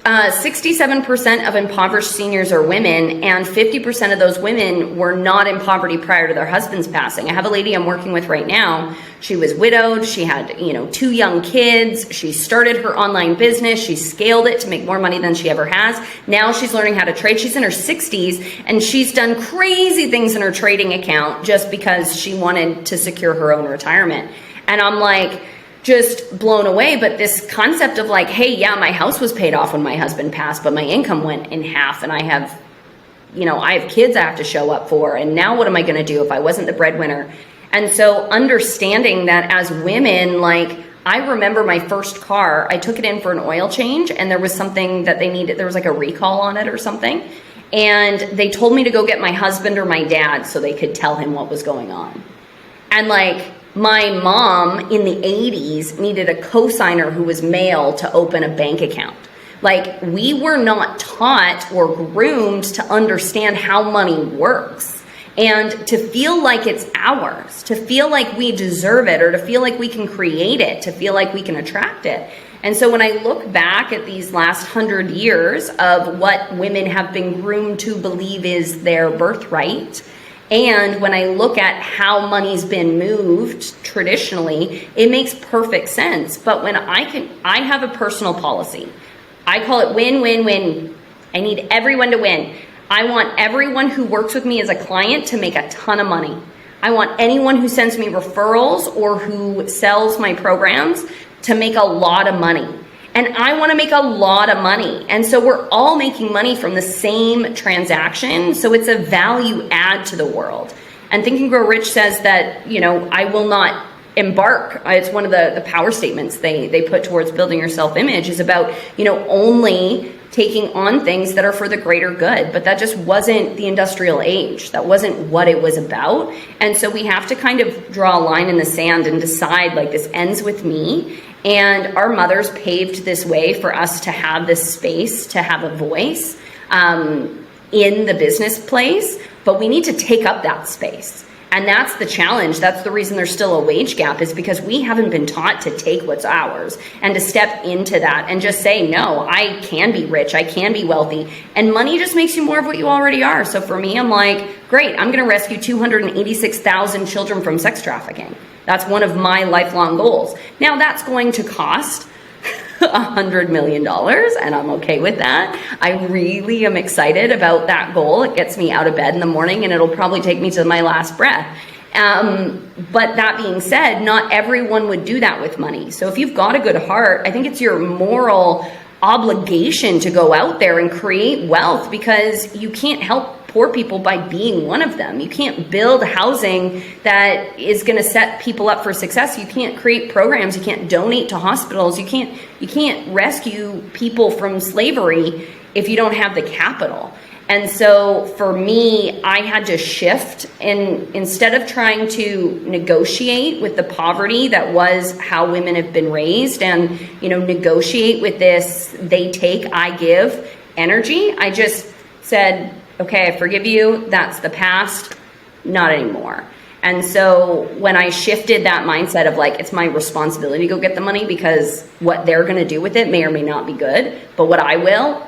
67% of impoverished seniors are women, and 50% of those women were not in poverty prior to their husband's passing. I have a lady I'm working with right now. She was widowed. She had, 2 young kids. She started her online business. She scaled it to make more money than she ever has. Now she's learning how to trade. She's in her 60s, and she's done crazy things in her trading account just because she wanted to secure her own retirement. And I'm like, just blown away. But this concept of like, hey, yeah, my house was paid off when my husband passed, but my income went in half, and I have kids I have to show up for, and now what am I going to do if I wasn't the breadwinner? And so understanding that as women, like, I remember my first car, I took it in for an oil change, and there was something that they needed, there was like a recall on it or something, and they told me to go get my husband or my dad so they could tell him what was going on. And like, my mom in the 80s needed a cosigner who was male to open a bank account. Like, we were not taught or groomed to understand how money works, and to feel like it's ours, to feel like we deserve it, or to feel like we can create it, to feel like we can attract it. And so when I look back at these last 100 years of what women have been groomed to believe is their birthright, and when I look at how money's been moved traditionally, it makes perfect sense. But when I have a personal policy. I call it win, win, win. I need everyone to win. I want everyone who works with me as a client to make a ton of money. I want anyone who sends me referrals or who sells my programs to make a lot of money. And I want to make a lot of money. And so we're all making money from the same transaction. So it's a value add to the world. And Think and Grow Rich says that, I will not embark. It's one of the power statements they put towards building your self-image is about, only taking on things that are for the greater good. But that just wasn't the industrial age. That wasn't what it was about. And so we have to kind of draw a line in the sand and decide, like, this ends with me. And our mothers paved this way for us to have this space, to have a voice in the business place. But we need to take up that space. And that's the challenge. That's the reason there's still a wage gap, is because we haven't been taught to take what's ours and to step into that and just say, no, I can be rich. I can be wealthy. And money just makes you more of what you already are. So for me, I'm like, great, I'm going to rescue 286,000 children from sex trafficking. That's one of my lifelong goals. Now that's going to cost $100 million, and I'm okay with that. I really am excited about that goal. It gets me out of bed in the morning, and it'll probably take me to my last breath. But that being said, not everyone would do that with money. So if you've got a good heart, I think it's your moral obligation to go out there and create wealth, because you can't help poor people by being one of them. You can't build housing that is going to set people up for success. You can't create programs. You can't donate to hospitals. You can't rescue people from slavery if you don't have the capital. And so for me, I had to shift, and instead of trying to negotiate with the poverty that was how women have been raised, and negotiate with this they take, I give energy, I just said, okay, I forgive you. That's the past, not anymore. And so when I shifted that mindset of like, it's my responsibility to go get the money, because what they're going to do with it may or may not be good, but what I will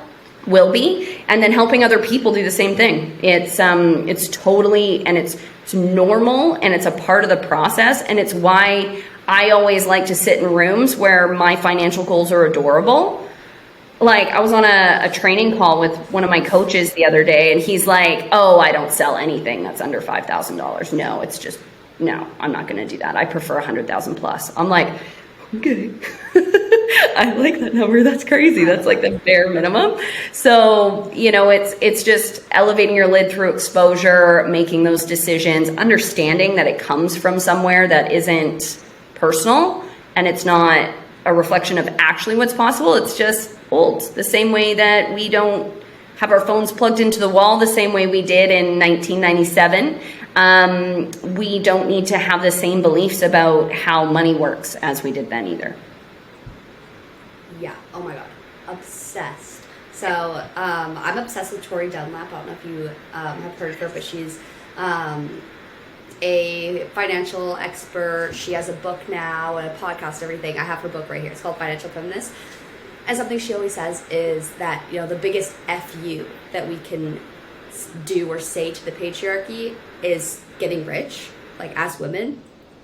be, and then helping other people do the same thing. It's totally, and it's normal, and it's a part of the process. And it's why I always like to sit in rooms where my financial goals are adorable, Like, I was on a training call with one of my coaches the other day, and he's like, oh, I don't sell anything that's under $5,000. No, it's just, no, I'm not going to do that. I prefer 100,000 plus. I'm like, okay. I like that number. That's crazy. That's like the bare minimum. So, you know, it's just elevating your lid through exposure, making those decisions, understanding that it comes from somewhere that isn't personal and it's not a reflection of actually what's possible. It's just old. The same way that we don't have our phones plugged into the wall the same way we did in 1997. We don't need to have the same beliefs about how money works as we did then either. Yeah. Oh my God. Obsessed. So I'm obsessed with Tori Dunlap. I don't know if you have heard of her, but she's a financial expert. She has a book now and a podcast, everything. I have her book right here. It's called Financial Feminist. And something she always says is that, you know, the biggest FU that we can do or say to the patriarchy is getting rich, like as women.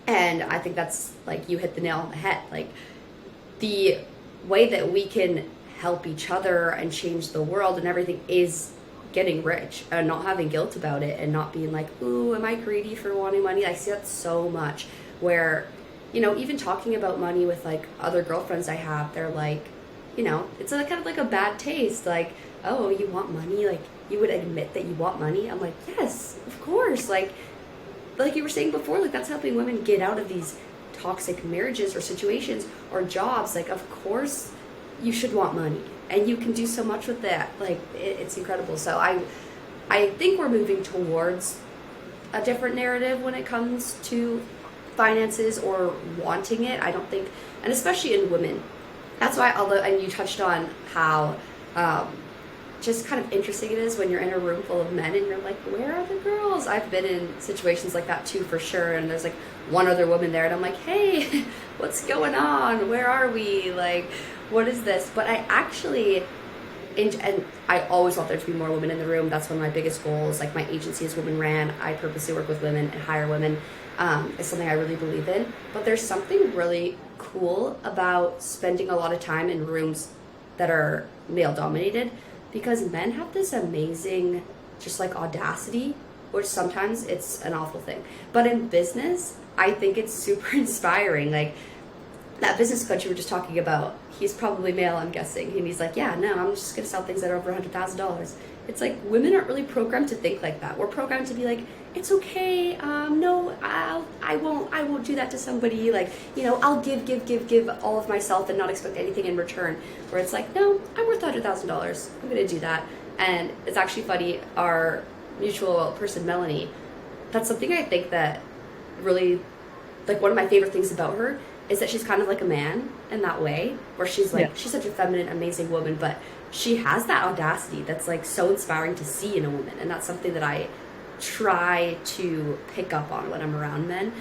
And I think that's like, you hit the nail on the head. Like, the way that we can help each other and change the world and everything is getting rich and not having guilt about it and not being like, ooh, am I greedy for wanting money? I see that so much where, you know, even talking about money with like other girlfriends I have, they're like, you know, it's like kind of like a bad taste. Like, oh, you want money? Like, you would admit that you want money? I'm like, yes, of course. Like you were saying before, like that's helping women get out of these toxic marriages or situations or jobs. Like, of course you should want money and you can do so much with that. Like, it's incredible. So I think we're moving towards a different narrative when it comes to finances or wanting it. I don't think, and especially in women, that's why, although, and you touched on how just kind of interesting it is when you're in a room full of men and you're like, where are the girls? I've been in situations like that too, for sure. And there's like one other woman there and I'm like, hey, what's going on? Where are we? Like, what is this? But I actually, and I always want there to be more women in the room. That's one of my biggest goals. Like, my agency is women ran. I purposely work with women and hire women. It's something I really believe in. But there's something really cool about spending a lot of time in rooms that are male dominated, because men have this amazing just like audacity, which sometimes it's an awful thing. But in business, I think it's super inspiring. Like, that business coach you were just talking about, he's probably male, I'm guessing. And he's like, yeah, no, I'm just going to sell things that are over $100,000. It's like, women aren't really programmed to think like that. We're programmed to be like, it's okay. No, I won't do that to somebody. Like, you know, I'll give all of myself and not expect anything in return. Where it's like, no, I'm worth $100,000. I'm going to do that. And it's actually funny. Our mutual person, Melanie, that's something I think that really, like, one of my favorite things about her is that she's kind of like a man in that way, where she's like, she's such a feminine, amazing woman, but she has that audacity that's like so inspiring to see in a woman. And that's something that I try to pick up on when I'm around men,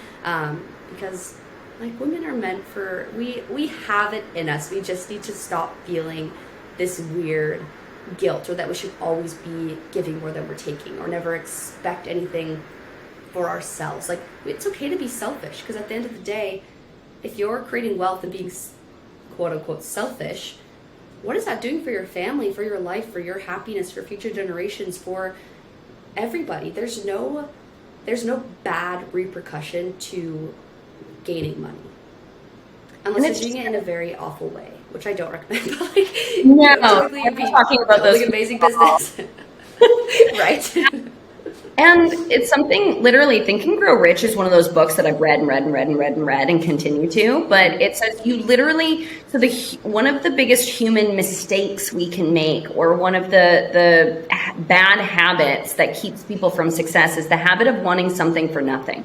because like, women are meant for, we have it in us. We just need to stop feeling this weird guilt, or that we should always be giving more than we're taking, or never expect anything for ourselves. Like, it's okay to be selfish, because at the end of the day, if you're creating wealth and being quote unquote selfish, what is that doing for your family, for your life, for your happiness, for future generations, for everybody? There's no bad repercussion to gaining money, unless you're doing it in a very awful way, which I don't recommend. But like, no, I'm talking about those amazing business, right? And it's something, literally, Think and Grow Rich is one of those books that I've read and continue to, but it says you literally, so one of the biggest human mistakes we can make, or one of the bad habits that keeps people from success, is the habit of wanting something for nothing.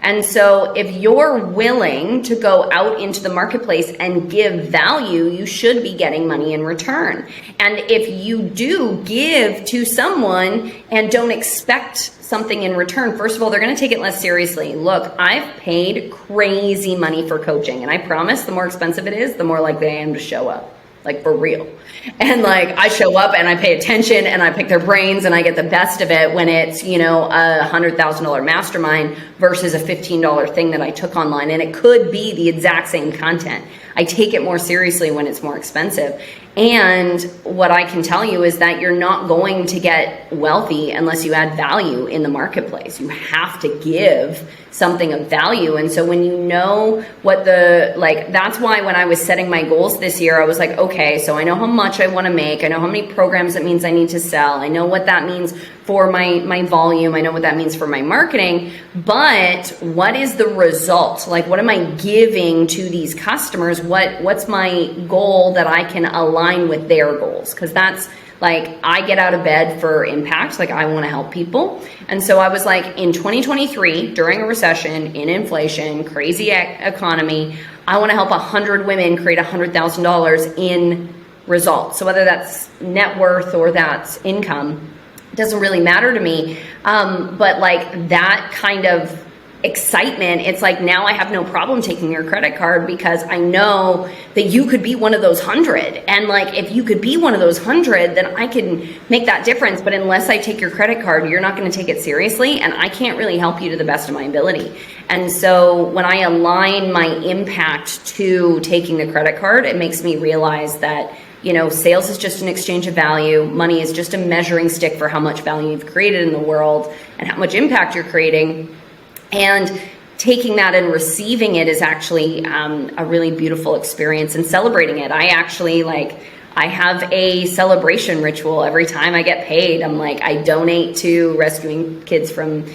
And so if you're willing to go out into the marketplace and give value, you should be getting money in return. And if you do give to someone and don't expect something in return, first of all, they're going to take it less seriously. Look, I've paid crazy money for coaching, and I promise the more expensive it is, the more likely I am to show up. Like, for real. And like, I show up and I pay attention and I pick their brains and I get the best of it when it's, you know, a $100,000 mastermind versus a $15 thing that I took online. And it could be the exact same content. I take it more seriously when it's more expensive. And what I can tell you is that you're not going to get wealthy unless you add value in the marketplace. You have to give something of value. And so when you know what that's why when I was setting my goals this year, I was like, okay, so I know how much I want to make. I know how many programs it means I need to sell. I know what that means for my volume. I know what that means for my marketing, but what is the result? Like, what am I giving to these customers? What's my goal that I can align with their goals? Because that's like, I get out of bed for impact. Like, I want to help people. And so I was like, in 2023, during a recession, in inflation, crazy economy, I want to help 100 women create $100,000 in results. So whether that's net worth or that's income, it doesn't really matter to me. But like that kind of excitement, it's like, now I have no problem taking your credit card because I know that you could be one of those 100. And like, if you could be one of those 100, then I can make that difference. But unless I take your credit card, you're not going to take it seriously. And I can't really help you to the best of my ability. And so when I align my impact to taking the credit card, it makes me realize that, you know, sales is just an exchange of value. Money is just a measuring stick for how much value you've created in the world and how much impact you're creating. And taking that and receiving it is actually a really beautiful experience, and celebrating it. I have a celebration ritual every time I get paid. I'm like, I donate to rescuing kids from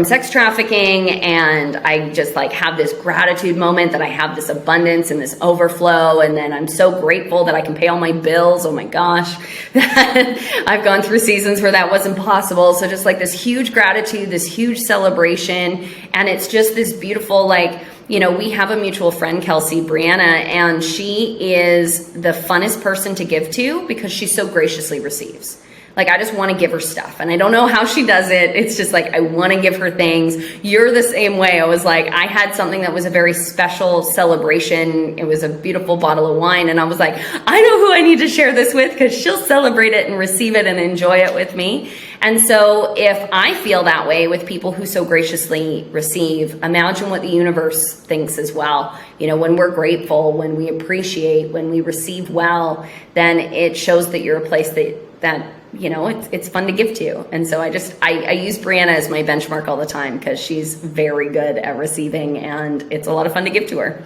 sex trafficking, and I just like have this gratitude moment that I have this abundance and this overflow, and then I'm so grateful that I can pay all my bills. Oh my gosh, I've gone through seasons where that wasn't possible. So just like this huge gratitude, this huge celebration, and it's just this beautiful, like, you know, we have a mutual friend, Kelsey, Brianna, and she is the funnest person to give to because she so graciously receives. Like, I just want to give her stuff, and I don't know how she does it. It's just like, I want to give her things. You're the same way. I was like, I had something that was a very special celebration. It was a beautiful bottle of wine. And I was like, I know who I need to share this with because she'll celebrate it and receive it and enjoy it with me. And so if I feel that way with people who so graciously receive, imagine what the universe thinks as well. You know, when we're grateful, when we appreciate, when we receive well, then it shows that you're a place that you know, it's fun to give to. And so I use Brianna as my benchmark all the time because she's very good at receiving, and it's a lot of fun to give to her.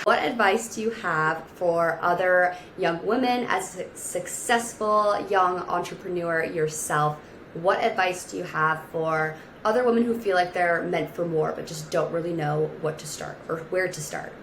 What advice do you have for other young women, as a successful young entrepreneur yourself? What advice do you have for other women who feel like they're meant for more but just don't really know what to start or where to start?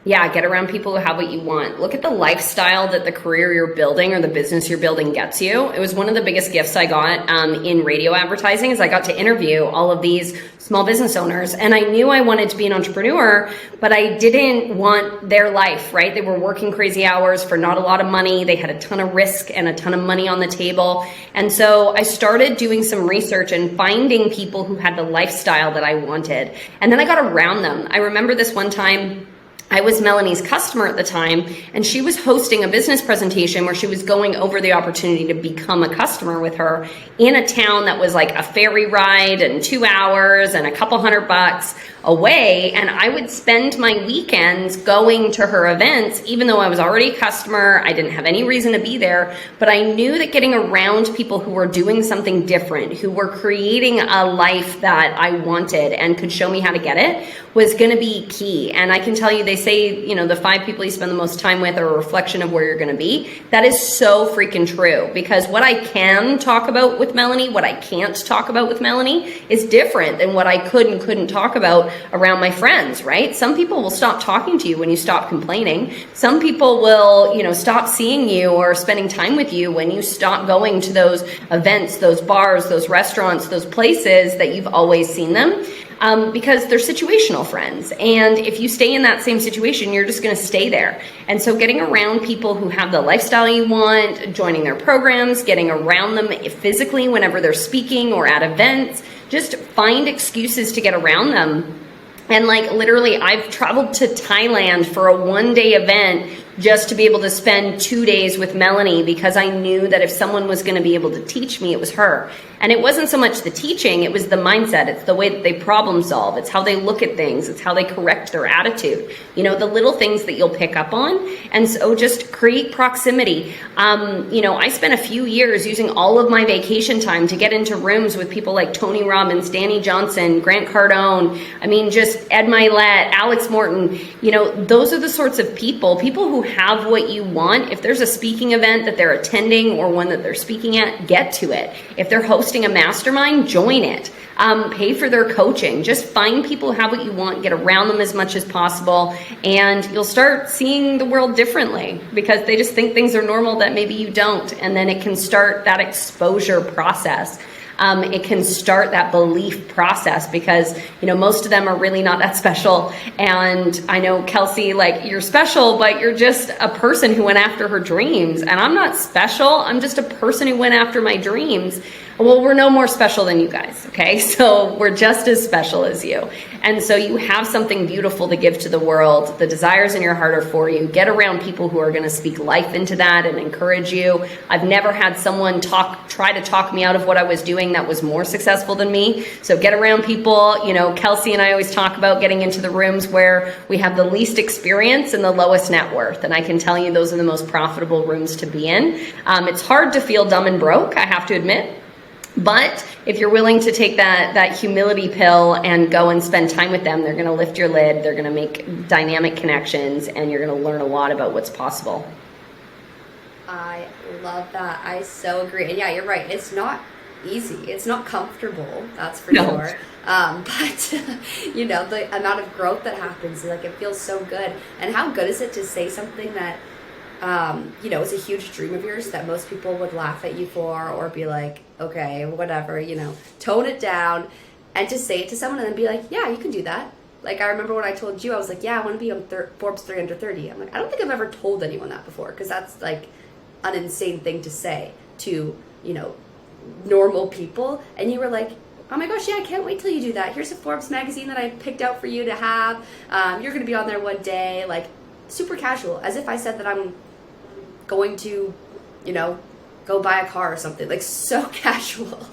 Yeah, get around people who have what you want. Look at the lifestyle that the career you're building or the business you're building gets you. It was one of the biggest gifts I got in radio advertising, is I got to interview all of these small business owners. And I knew I wanted to be an entrepreneur, but I didn't want their life, right? They were working crazy hours for not a lot of money. They had a ton of risk and a ton of money on the table. And so I started doing some research and finding people who had the lifestyle that I wanted. And then I got around them. I remember this one time, I was Melanie's customer at the time, and she was hosting a business presentation where she was going over the opportunity to become a customer with her in a town that was like a ferry ride and 2 hours and a couple $100 away. And I would spend my weekends going to her events, even though I was already a customer. I didn't have any reason to be there, but I knew that getting around people who were doing something different, who were creating a life that I wanted and could show me how to get it, was going to be key. And I can tell you, they say, you know, the 5 people you spend the most time with are a reflection of where you're going to be. That is so freaking true, because what I can talk about with Melanie, what I can't talk about with Melanie is different than what I could and couldn't talk about around my friends, right? Some people will stop talking to you when you stop complaining. Some people will, you know, stop seeing you or spending time with you when you stop going to those events, those bars, those restaurants, those places that you've always seen them. Because they're situational friends. And if you stay in that same situation, you're just going to stay there. And so getting around people who have the lifestyle you want, joining their programs, getting around them physically whenever they're speaking or at events, just find excuses to get around them. And like literally, I've traveled to Thailand for a 1-day event just to be able to spend 2 days with Melanie, because I knew that if someone was going to be able to teach me, it was her. And it wasn't so much the teaching, it was the mindset. It's the way that they problem solve. It's how they look at things. It's how they correct their attitude. You know, the little things that you'll pick up on. And so just create proximity. You know, I spent a few years using all of my vacation time to get into rooms with people like Tony Robbins, Danny Johnson, Grant Cardone. I mean, just Ed Milet, Alex Morton. You know, those are the sorts of people who have what you want. If there's a speaking event that they're attending or one that they're speaking at, get to it. If they're hosting a mastermind, join it. Pay for their coaching. Just find people who have what you want, get around them as much as possible, and you'll start seeing the world differently, because they just think things are normal that maybe you don't. And then it can start that exposure process. It can start that belief process, because, you know, most of them are really not that special. And I know, Kelsey, like, you're special, but you're just a person who went after her dreams. And I'm not special. I'm just a person who went after my dreams. Well, we're no more special than you guys, okay? So we're just as special as you. And so you have something beautiful to give to the world. The desires in your heart are for you. Get around people who are going to speak life into that and encourage you. I've never had someone try to talk me out of what I was doing that was more successful than me. So get around people. You know, Kelsey and I always talk about getting into the rooms where we have the least experience and the lowest net worth. And I can tell you those are the most profitable rooms to be in. It's hard to feel dumb and broke, I have to admit. But if you're willing to take that humility pill and go and spend time with them, they're going to lift your lid, they're going to make dynamic connections, and you're going to learn a lot about what's possible. I love that. I so agree. And yeah, you're right. It's not easy. It's not comfortable, that's for sure. But, you know, the amount of growth that happens, like, it feels so good. And how good is it to say something that, you know, is a huge dream of yours that most people would laugh at you for, or be like, okay, whatever, you know, tone it down, and to say it to someone and then be like, yeah, you can do that. Like, I remember when I told you, I was like, yeah, I want to be on Forbes 3 under 30. I'm like, I don't think I've ever told anyone that before, because that's like an insane thing to say to, you know, normal people. And you were like, oh my gosh, yeah, I can't wait till you do that. Here's a Forbes magazine that I picked out for you to have. You're going to be on there one day. Like, super casual, as if I said that I'm going to, you know, go buy a car or something. Like, so casual.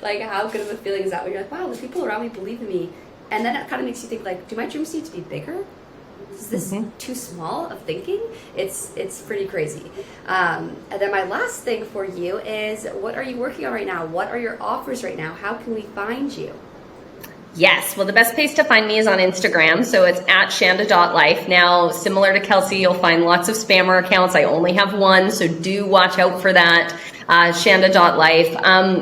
Like, how good of a feeling is that when you're like, wow, the people around me believe in me? And then it kind of makes you think, like, do my dreams need to be bigger? Is this too small of thinking? It's pretty crazy. And then my last thing for you is, what are you working on right now? What are your offers right now? How can we find you? Yes, well, the best place to find me is on Instagram, so it's at shanda.life. Now, similar to Kelsey, you'll find lots of spammer accounts. I only have one, so do watch out for that. Shanda.life.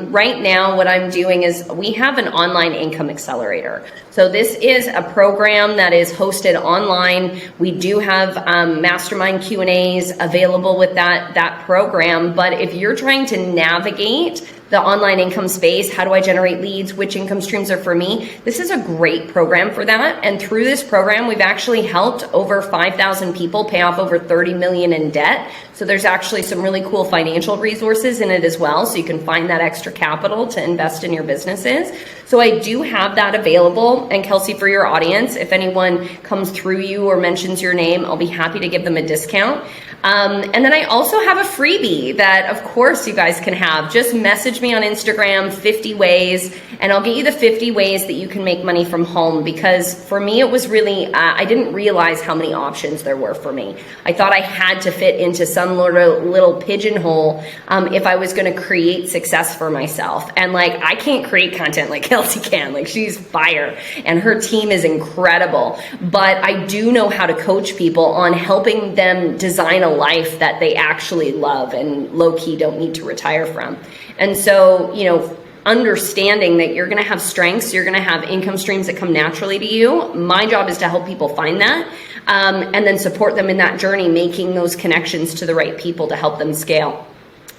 Right now, what I'm doing is we have an online income accelerator. So this is a program that is hosted online. We do have mastermind Q&As available with that program. But if you're trying to navigate the online income space, how do I generate leads, which income streams are for me, this is a great program for that. And through this program, we've actually helped over 5,000 people pay off over 30 million in debt. So there's actually some really cool financial resources in it as well, so you can find that extra capital to invest in your businesses. So I do have that available. And Kelsey, for your audience, if anyone comes through you or mentions your name, I'll be happy to give them a discount. And then I also have a freebie that, of course, you guys can have. Just message me on Instagram, 50 ways, and I'll get you the 50 ways that you can make money from home. Because for me, it was really, I didn't realize how many options there were for me. I thought I had to fit into some little pigeonhole if I was going to create success for myself. And like, I can't create content like Kelsey can. Like, she's fire and her team is incredible. But I do know how to coach people on helping them design a life that they actually love and low-key don't need to retire from. And so, you know, understanding that you're going to have strengths, you're going to have income streams that come naturally to you. My job is to help people find that and then support them in that journey, making those connections to the right people to help them scale.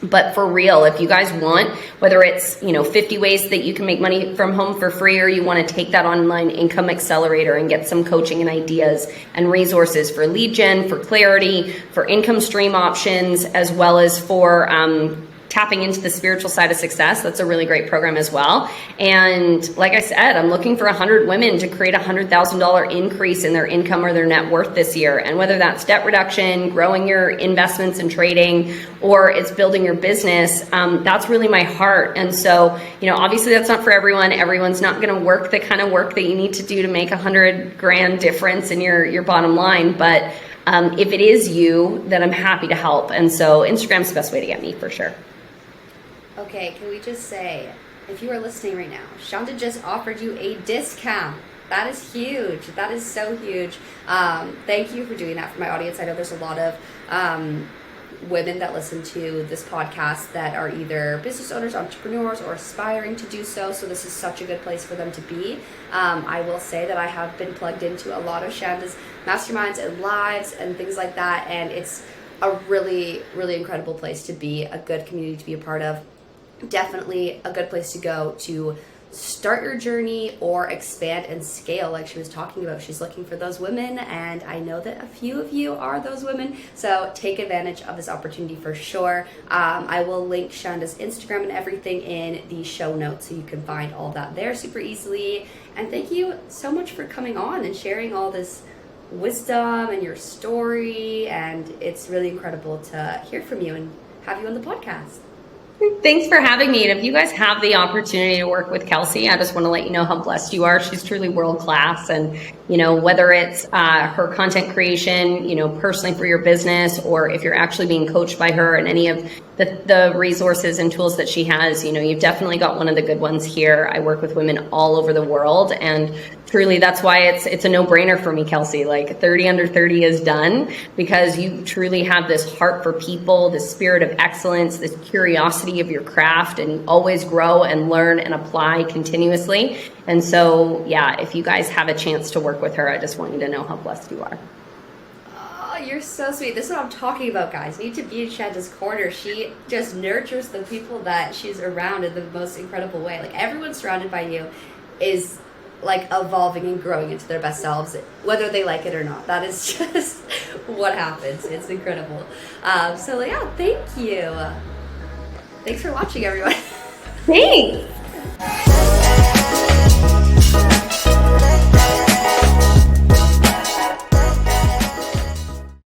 But for real, if you guys want, whether it's, you know, 50 ways that you can make money from home for free, or you want to take that online income accelerator and get some coaching and ideas and resources for lead gen, for clarity, for income stream options, as well as for tapping into the spiritual side of success, that's a really great program as well. And like I said, I'm looking for 100 women to create $100,000 increase in their income or their net worth this year. And whether that's debt reduction, growing your investments and trading, or it's building your business, that's really my heart. And so, obviously that's not for everyone. Everyone's not going to work the kind of work that you need to do to make $100,000 difference in your bottom line. But if it is you, then I'm happy to help. And so Instagram's the best way to get me for sure. Okay, can we just say, if you are listening right now, Shonda just offered you a discount. That is huge. That is so huge. Thank you for doing that for my audience. I know there's a lot of women that listen to this podcast that are either business owners, entrepreneurs, or aspiring to do so. So this is such a good place for them to be. I will say that I have been plugged into a lot of Shonda's masterminds and lives and things like that. And it's a really, really incredible place to be, a good community to be a part of. Definitely a good place to go to start your journey or expand and scale, like she was talking about. She's looking for those women, and I know that a few of you are those women, so take advantage of this opportunity for sure. I will link Shonda's Instagram and everything in the show notes, so you can find all that there super easily. And thank you so much for coming on and sharing all this wisdom and your story, and it's really incredible to hear from you and have you on the podcast. Thanks for having me. And if you guys have the opportunity to work with Kelsey, I just want to let you know how blessed you are. She's truly world class. And, whether it's her content creation, personally for your business, or if you're actually being coached by her and any of the resources and tools that she has, you've definitely got one of the good ones here. I work with women all over the world, and truly that's why it's a no-brainer for me, Kelsey. Like 30 under 30 is done, because you truly have this heart for people, this spirit of excellence, this curiosity of your craft, and you always grow and learn and apply continuously. And so, yeah, if you guys have a chance to work with her, I just want you to know how blessed you are. Oh, you're so sweet. This is what I'm talking about, guys. You need to be in Shanda's corner. She just nurtures the people that she's around in the most incredible way. Like, everyone surrounded by you is like evolving and growing into their best selves, whether they like it or not. That is just what happens. It's incredible. So yeah, thank you. Thanks for watching, everyone. Thanks.